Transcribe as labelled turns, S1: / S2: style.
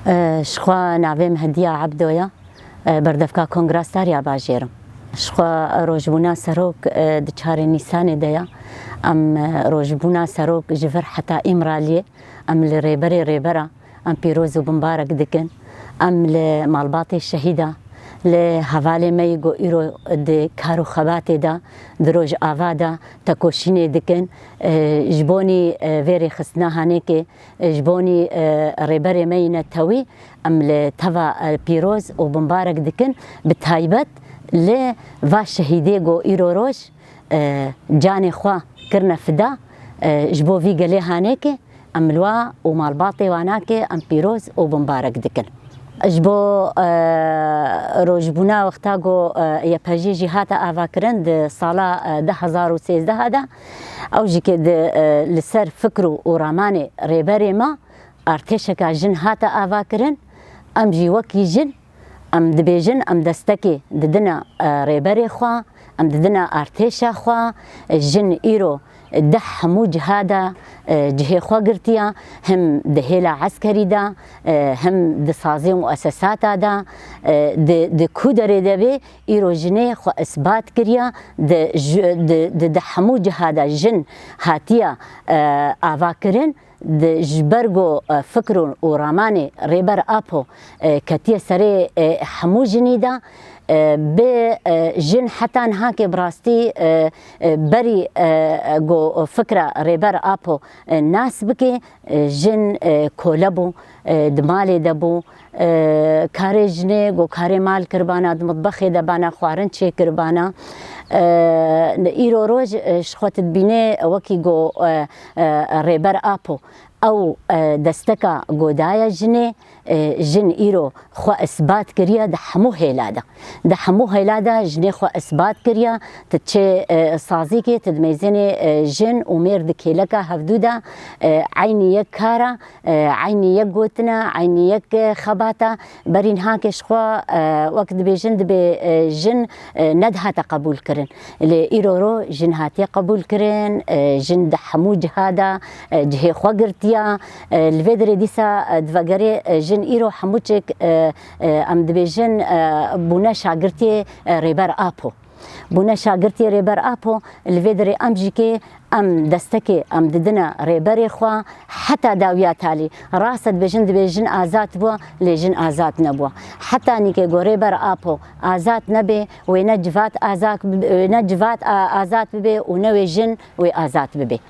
S1: شخوا ناویم هدیه عبدویا بردفکا کنگراستاریا باجیرم شخوا روجبونا سروک دچار نیسان دیا ام روجبونا سروک جفر حتی امرالیه ام لریبرا ام پیروز و بمبارک دکن ام لمالباط شهیده لحواله میگو ایرو د کارو خبات دا دروج آوادا تکوشینه دکن جبونی ویری خسنا هانه که جبونی ریبر مینه توی ام لتوا پیروز و بمبارک دکن بتایبت ل و شهیده گو ایرو روش جان خوا کرنا فدا جبو وی گله هانه که ام لوا و مالباطی وانا که ام پیروز و بمبارک دکن اجبو روجبونا وقتا گو یا پجی جهات آوا کرن د سالا 2013 دا او جی که لسر فکر و رامان ریبر ما ارتشکا جن هات آوا کرن ام جی وکی جن ام دبیجن ام دستکی ددنا ریبر خوا ام ددنا ارتشا خوا جن ایرو ده همو جهادا جهه خوا گرتیا هم دهیلا عسکری دا هم دسازی مؤسسات دا د کودره دبی ایرو جنه خو اثبات کریا د همو جهادا جن هاتیا آوا کرن د جبرگو فکر و رامان ریبر آپو کتیه سره همو جنی دا به جن حتی نها که براستی بری گو فکر ریبر آپو ناس بکه جن کولبو دمال دبو کار جنه گو کار مال کربانا دمطبخ دبانا خوارن چه کربانا ایرو روز شخوت بینه وکی گو ریبر آپو او دستکا گودای جنه جن ایرو خو اثبات کریا د همو هیلادا جنه خو اثبات کریا تچه سازی که تدمیزن جن و مرد کلکا هفدودا عینی یک کارا عینی یک گوتنا عینی یک خباتا برین ها که شخوا وقت بیجن دبی جن ندها قبول کرن ایرو رو جن هاتی قبول کرن جن د همو جهادا جه خو گرتیا الفدر دیسا دوگری جن ایرو هموچک ام دبیجن بونا شاگرتی ریبر آپو بونا شاگرتی ریبر آپو الفدر امجی که ام دستکی ام ددنا ریبر خوا حتی داویا تالی راست دبیجن آزاد بوا لیجن آزاد نبوا حتی نیکه گو ریبر آپو آزاد نبی و نجوات آزاد ببی و نوی جن و آزاد ببی